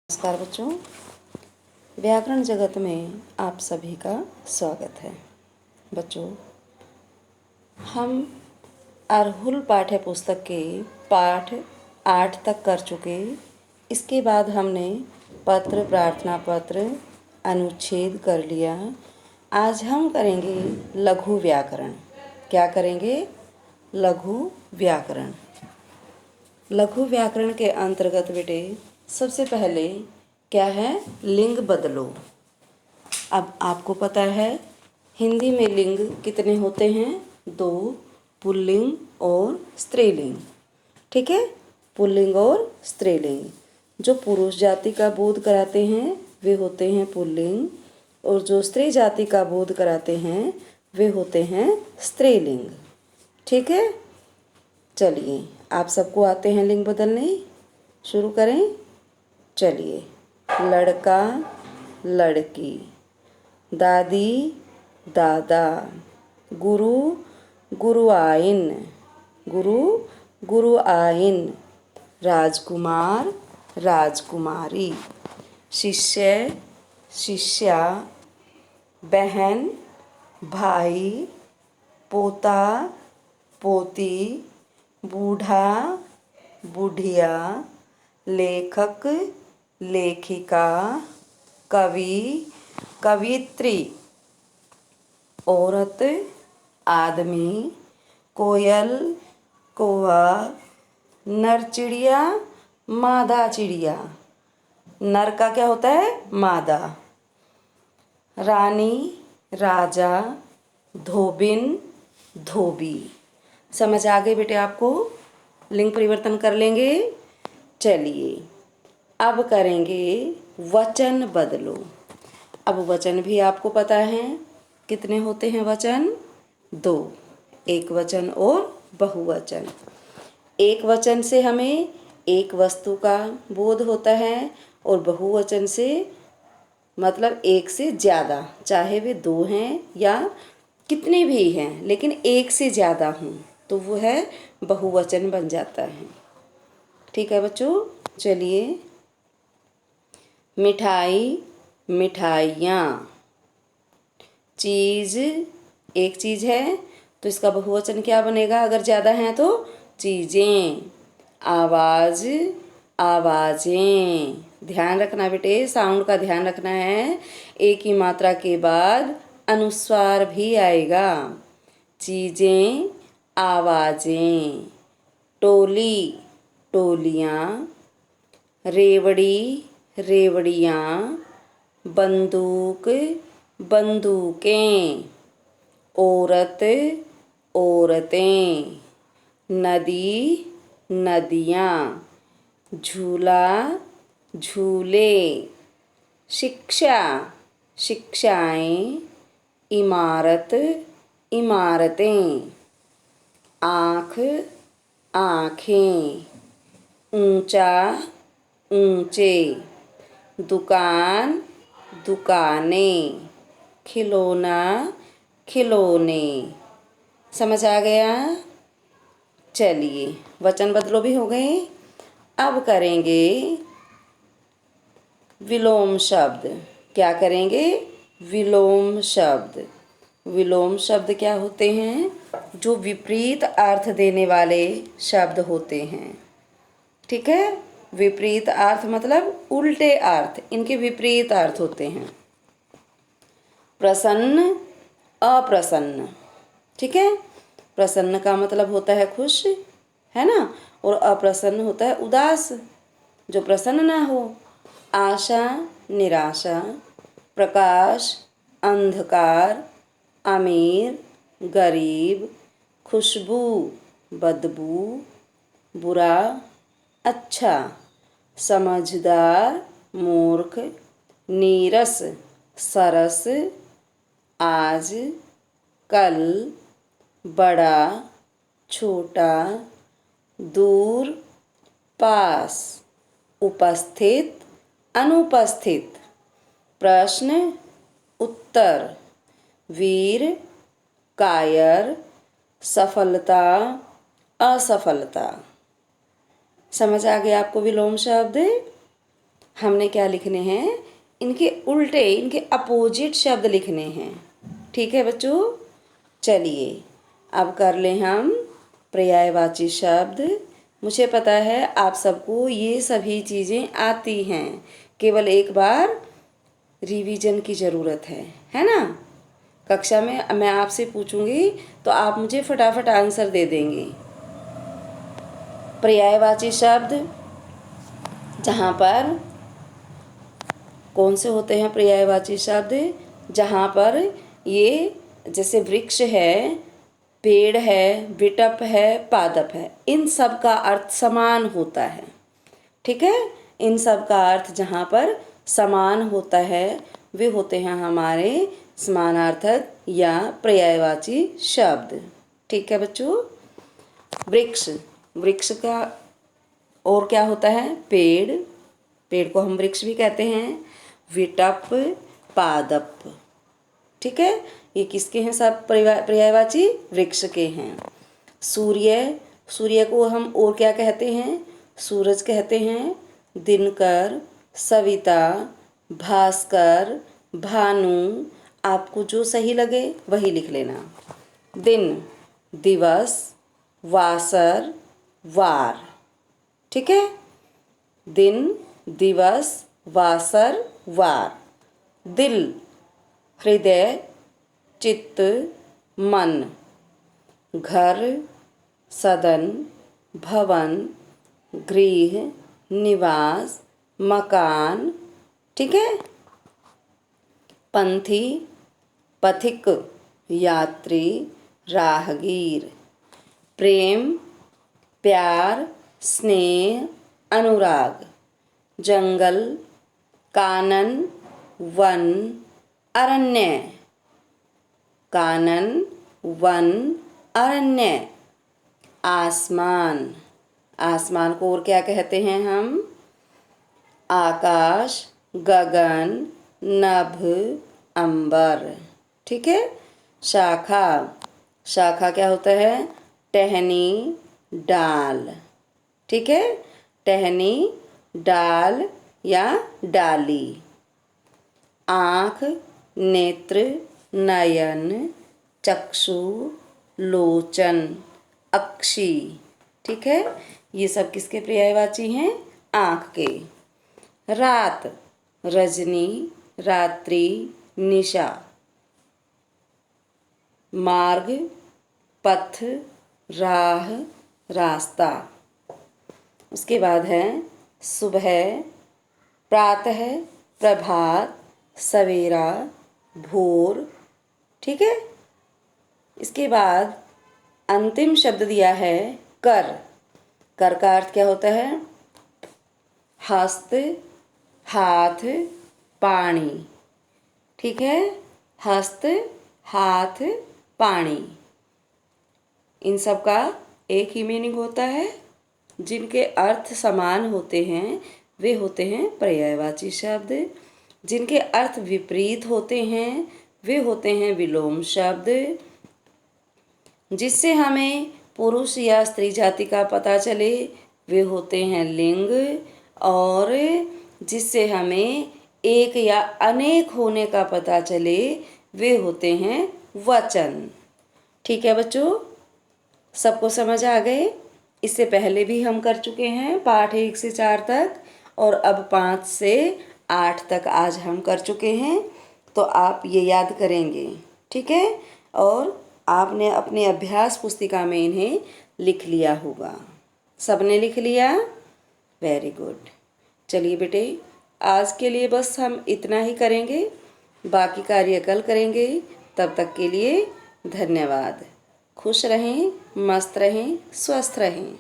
नमस्कार बच्चों, व्याकरण जगत में आप सभी का स्वागत है। बच्चों, हम अरहुल पाठ्य पुस्तक के पाठ 8 तक कर चुके। इसके बाद हमने पत्र, प्रार्थना पत्र, अनुच्छेद कर लिया। आज हम करेंगे लघु व्याकरण। क्या करेंगे? लघु व्याकरण। लघु व्याकरण के अंतर्गत बेटे सबसे पहले क्या है? लिंग बदलो। अब आपको पता है हिंदी में लिंग कितने होते हैं? 2, पुल्लिंग और स्त्रीलिंग। ठीक है, पुल्लिंग और स्त्रीलिंग। जो पुरुष जाति का बोध कराते हैं वे होते हैं पुल्लिंग, और जो स्त्री जाति का बोध कराते हैं वे होते हैं स्त्रीलिंग। ठीक है, चलिए आप सबको आते हैं लिंग बदलने? शुरू करें। चलिए, लड़का लड़की, दादी दादा, गुरु गुरुआइन, गुरु गुरुआइन, राजकुमार राजकुमारी, शिष्य शिष्या, बहन भाई, पोता पोती, बूढ़ा बुढ़िया, लेखक लेखिका, कवि कवित्री, औरत आदमी, कोयल कौवा, नर चिड़िया मादा चिड़िया। नर का क्या होता है? मादा। रानी राजा, धोबिन धोबी। समझ आ गई बेटे आपको? लिंग परिवर्तन कर लेंगे। चलिए अब करेंगे वचन बदलो। अब वचन भी आपको पता है कितने होते हैं वचन? 2, एक वचन और बहुवचन। एक वचन से हमें एक वस्तु का बोध होता है, और बहुवचन से मतलब एक से ज़्यादा, चाहे वे 2 हैं या कितने भी हैं, लेकिन एक से ज़्यादा हों तो वो है बहुवचन बन जाता है। ठीक है बच्चों, चलिए। मिठाई मिठाइयाँ, चीज़ एक चीज़ है तो इसका बहुवचन क्या बनेगा? अगर ज़्यादा हैं तो चीज़ें। आवाज़ आवाज़ें। ध्यान रखना बेटे, साउंड का ध्यान रखना है। एक ही मात्रा के बाद अनुस्वार भी आएगा। चीज़ें आवाज़ें, टोली टोलियाँ, रेवड़ी रेवड़ियाँ, बंदूक बंदूकें, औरत औरतें, नदी नदियाँ, झूला झूले, शिक्षा शिक्षाएँ, इमारत इमारतें, आँख आँखें, ऊंचा ऊंचे, दुकान दुकानें, खिलौना खिलौने। समझ आ गया? चलिए, वचन बदलो भी हो गए। अब करेंगे विलोम शब्द। क्या करेंगे? विलोम शब्द। विलोम शब्द क्या होते हैं? जो विपरीत अर्थ देने वाले शब्द होते हैं। ठीक है, विपरीत अर्थ मतलब उल्टे अर्थ, इनके विपरीत अर्थ होते हैं। प्रसन्न अप्रसन्न। ठीक है, प्रसन्न का मतलब होता है खुश, है ना, और अप्रसन्न होता है उदास, जो प्रसन्न ना हो। आशा निराशा, प्रकाश अंधकार, अमीर गरीब, खुशबू बदबू, बुरा अच्छा, समझदार मूर्ख, नीरस सरस, आज कल, बड़ा छोटा, दूर पास, उपस्थित अनुपस्थित, प्रश्न उत्तर, वीर कायर, सफलता असफलता। समझ आ गया आपको विलोम शब्द? हमने क्या लिखने हैं, इनके उल्टे, इनके अपोजिट शब्द लिखने हैं। ठीक है बच्चों, चलिए अब कर लें हम पर्यायवाची शब्द। मुझे पता है आप सबको ये सभी चीज़ें आती हैं, केवल एक बार रिवीजन की ज़रूरत है ना। कक्षा में मैं आपसे पूछूंगी तो आप मुझे फटाफट आंसर दे देंगे। पर्यायवाची शब्द जहाँ पर कौन से होते हैं पर्यायवाची शब्द, जहाँ पर ये जैसे वृक्ष है, पेड़ है, विटप है, पादप है, इन सब का अर्थ समान होता है। ठीक है, इन सब का अर्थ जहाँ पर समान होता है वे होते हैं हमारे समानार्थक या पर्यायवाची शब्द। ठीक है बच्चों, वृक्ष, वृक्ष का और क्या होता है, पेड़, पेड़ को हम वृक्ष भी कहते हैं, विटप, पादप। ठीक है, ये किसके हैं, सब पर्यायवाची वृक्ष के हैं। सूर्य, सूर्य को हम और क्या कहते हैं, सूरज कहते हैं। दिनकर, सविता, भास्कर, भानु, आपको जो सही लगे वही लिख लेना। दिन, दिवस, वासर, वार। ठीक है, दिन, दिवस, वासर, वार। दिल, हृदय, चित्त, मन। घर, सदन, भवन, गृह, निवास, मकान। ठीक है, पंथी, पथिक, यात्री, राहगीर। प्रेम, प्यार, स्नेह, अनुराग। जंगल, कानन, वन, अरण्य। कानन, वन, अरण्य। आसमान, आसमान को और क्या कहते हैं हम, आकाश, गगन, नभ, अंबर। ठीक है, शाखा, शाखा क्या होता है, टहनी, डाल। ठीक है, टहनी, डाल या डाली। आँख, नेत्र, नयन, चक्षु, लोचन, अक्षी। ठीक है, ये सब किसके पर्यायवाची हैं, आँख के। रात, रजनी, रात्रि, निशा। मार्ग, पथ, राह, रास्ता। उसके बाद है सुबह, प्रातः, प्रभात, सवेरा, भोर। ठीक है, इसके बाद अंतिम शब्द दिया है कर। कर का अर्थ क्या होता है, हस्त, हाथ, पानी। ठीक है, हस्त, हाथ, पानी। इन सब का एक ही मीनिंग होता है। जिनके अर्थ समान होते हैं वे होते हैं पर्यायवाची शब्द। जिनके अर्थ विपरीत होते हैं वे होते हैं विलोम शब्द। जिससे हमें पुरुष या स्त्री जाति का पता चले वे होते हैं लिंग। और जिससे हमें एक या अनेक होने का पता चले वे होते हैं वचन। ठीक है बच्चों, सबको समझ आ गए। इससे पहले भी हम कर चुके हैं पाठ 1 से 4 तक, और अब 5 से 8 तक आज हम कर चुके हैं। तो आप ये याद करेंगे, ठीक है। और आपने अपने अभ्यास पुस्तिका में इन्हें लिख लिया होगा। सबने लिख लिया? Very good. चलिए बेटे, आज के लिए बस हम इतना ही करेंगे, बाकी कार्य कल करेंगे। तब तक के लिए धन्यवाद। खुश रहें, मस्त रहें, स्वस्थ रहें।